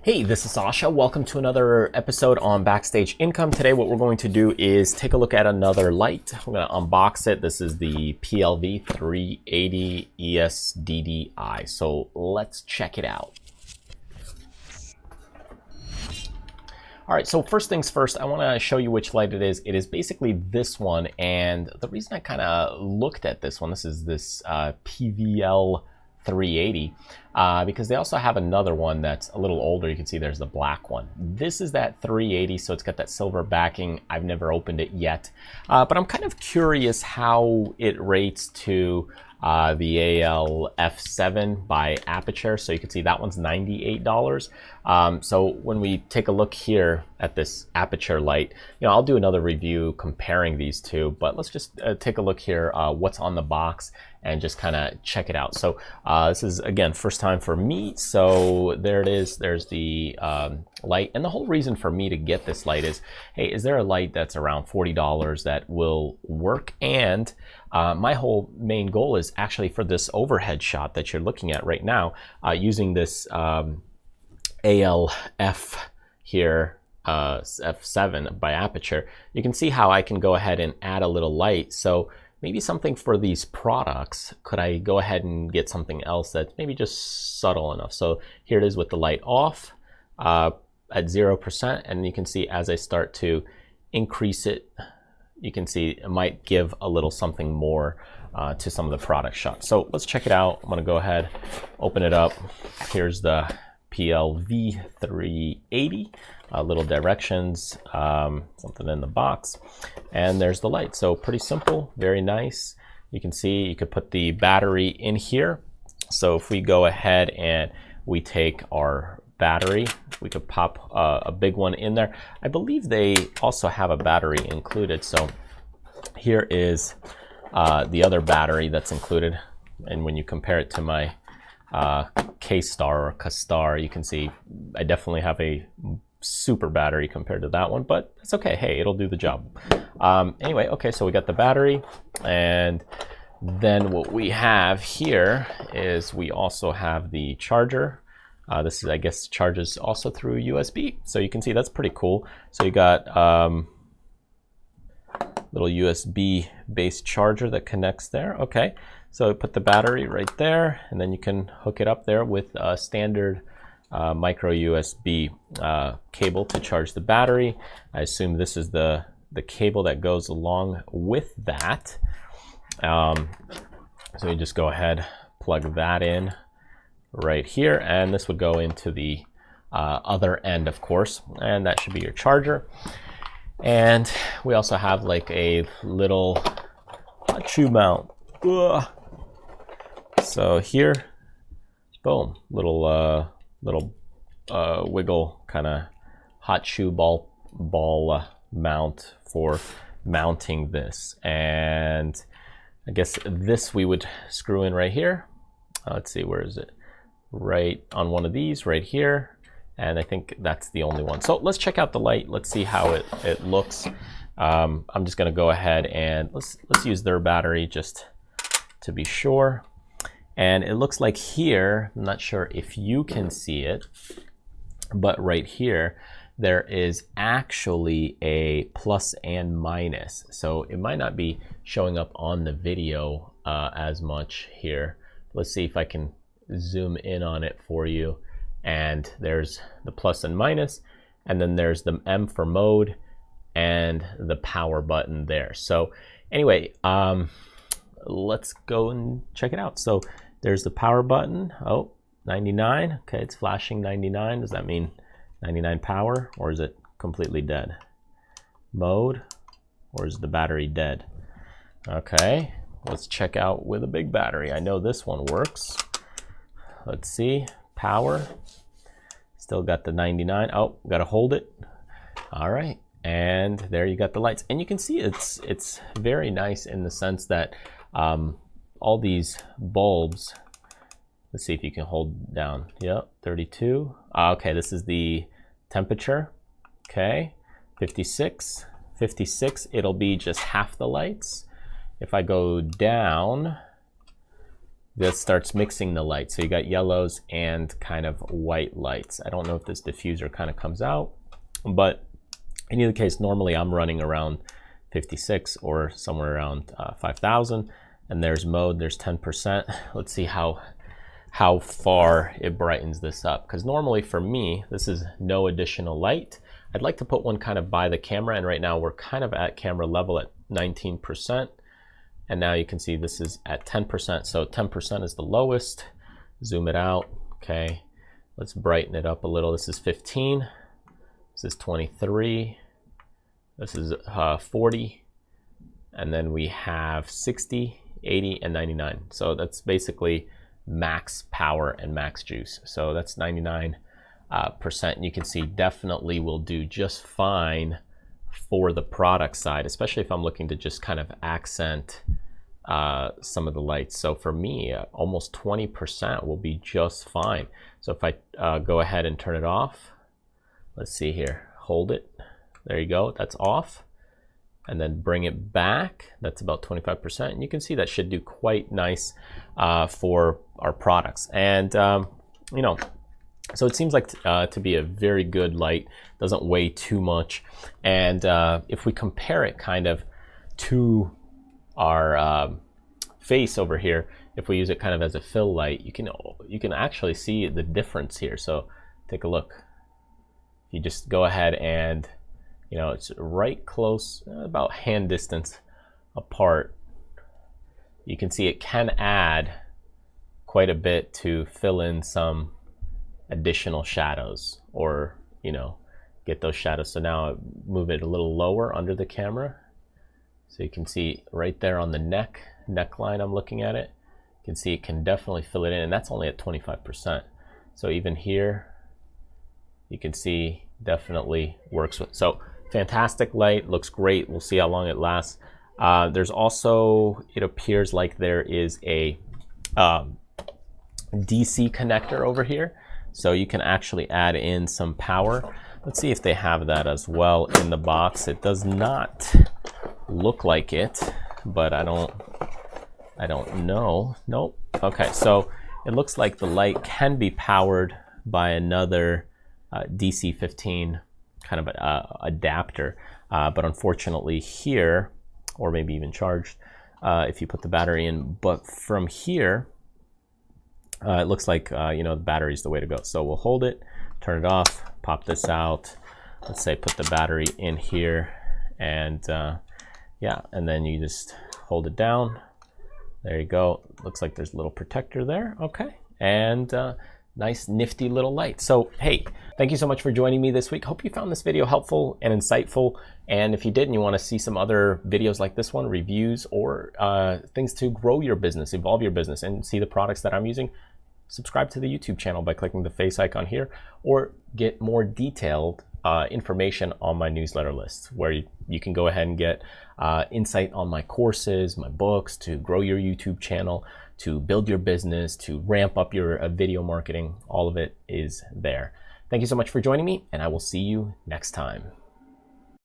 Hey, this is Sasha. Welcome to another episode on Backstage Income. Today what we're going to do is take a look at another light. I'm going to unbox it. This is the PLV-380 ESDDI. So let's check it out. All right, so first things first, I want to show you which light it is. It is basically this one, and the reason I kind of looked at this one, this is this PLV-380, because they also have another one that's a little older. You can see there's the black one. This is that 380, so it's got that silver backing. I've never opened it yet, but I'm kind of curious how it rates to the AL-F7 by Aperture. So you can see that one's $98. So when we take a look here at this Aperture light, you know, I'll do another review comparing these two, but let's just take a look here what's on the box and just kind of check it out. So this is, again, first time for me. So there it is. There's the light. And the whole reason for me to get this light is, hey, is there a light that's around $40 that will work? And my whole main goal is actually for this overhead shot that you're looking at right now, using this AL-F here, F7 by Aperture. You can see how I can go ahead and add a little light. So maybe something for these products, could I go ahead and get something else that's maybe just subtle enough? So here it is with the light off at 0%, and you can see as I start to increase it, you can see it might give a little something more to some of the product shots. So let's check it out. I'm gonna go ahead, open it up. Here's the PLV-380, little directions, something in the box, and there's the light. So pretty simple, very nice. You can see you could put the battery in here. So if we go ahead and we take our battery, we could pop a big one in there. I believe they also have a battery included. So here is the other battery that's included. And when you compare it to my K-Star or K-Star, you can see I definitely have a super battery compared to that one, but it's okay. Hey, it'll do the job. Anyway, okay, so we got the battery, and then what we have here is we also have the charger. This is, I guess, charges also through USB. So you can see that's pretty cool. So you got little USB based charger that connects there. Okay, so put the battery right there, and then you can hook it up there with a standard micro USB cable to charge the battery. I assume this is the cable that goes along with that. So you just go ahead, plug that in right here, and this would go into the other end, of course, and that should be your charger. And we also have like a little shoe mount. Ugh. So here, boom, little wiggle kind of hot shoe ball mount for mounting this. And I guess this we would screw in right here. Let's see, where is it? Right on one of these right here, and I think that's the only one. So let's check out the light. Let's see how it looks. I'm just going to go ahead and let's use their battery just to be sure. And it looks like here, I'm not sure if you can see it, but right here there is actually a plus and minus. So it might not be showing up on the video as much here. Let's see if I can zoom in on it for you. And there's the plus and minus, and then there's the M for mode and the power button there. So anyway, let's go and check it out. So there's the power button. Oh, 99. Okay, it's flashing 99. Does that mean 99 power, or is it completely dead? Mode, or is the battery dead? Okay, let's check out with a big battery. I know this one works. Let's see, power, still got the 99. Oh, gotta hold it. All right, and there you got the lights. And you can see it's very nice in the sense that all these bulbs, let's see if you can hold down. Yep, 32. Okay, this is the temperature. Okay, 56. 56, it'll be just half the lights. If I go down, this starts mixing the lights. So you got yellows and kind of white lights. I don't know if this diffuser kind of comes out, but in either case, normally I'm running around 56 or somewhere around 5,000. And there's mode, there's 10%. Let's see how far it brightens this up. Because normally for me, this is no additional light. I'd like to put one kind of by the camera, and right now we're kind of at camera level at 19%. And now you can see this is at 10%. So 10% is the lowest. Zoom it out. Okay, let's brighten it up a little. This is 15. This is 23. This is 40. And then we have 60, 80, and 99. So that's basically max power and max juice. So that's 99%. You can see definitely will do just fine for the product side, especially if I'm looking to just kind of accent some of the lights. So for me, almost 20% will be just fine. So if I go ahead and turn it off, let's see here, hold it. There you go, that's off. And then bring it back, that's about 25%. And you can see that should do quite nice for our products. And, you know, so it seems like to be a very good light, doesn't weigh too much. And if we compare it kind of to our face over here, if we use it kind of as a fill light, you can actually see the difference here. So take a look. You just go ahead and, you know, it's right close, about hand distance apart. You can see it can add quite a bit to fill in some additional shadows, or, you know, get those shadows. So now move it a little lower under the camera. So you can see right there on the neckline, I'm looking at it. You can see it can definitely fill it in, and that's only at 25%. So even here, you can see definitely works with. So fantastic light, looks great. We'll see how long it lasts. There's also, it appears like there is a DC connector over here. So you can actually add in some power. Let's see if they have that as well in the box. It does not look like it, but I don't know. Nope. Okay, so it looks like the light can be powered by another DC 15 kind of adapter, but unfortunately here, or maybe even charged if you put the battery in. But from here, it looks like you know, the battery is the way to go. So we'll hold it, turn it off, pop this out. Let's say put the battery in here, and yeah, and then you just hold it down. There you go. Looks like there's a little protector there. Okay, and nice nifty little light. So hey, thank you so much for joining me this week. Hope you found this video helpful and insightful. And if you did and you want to see some other videos like this one, reviews, or things to grow your business, evolve your business, and see the products that I'm using, subscribe to the YouTube channel by clicking the face icon here, or get more detailed information on my newsletter list, where you can go ahead and get insight on my courses, my books, to grow your YouTube channel, to build your business, to ramp up your video marketing. All of it is there. Thank you so much for joining me, and I will see you next time.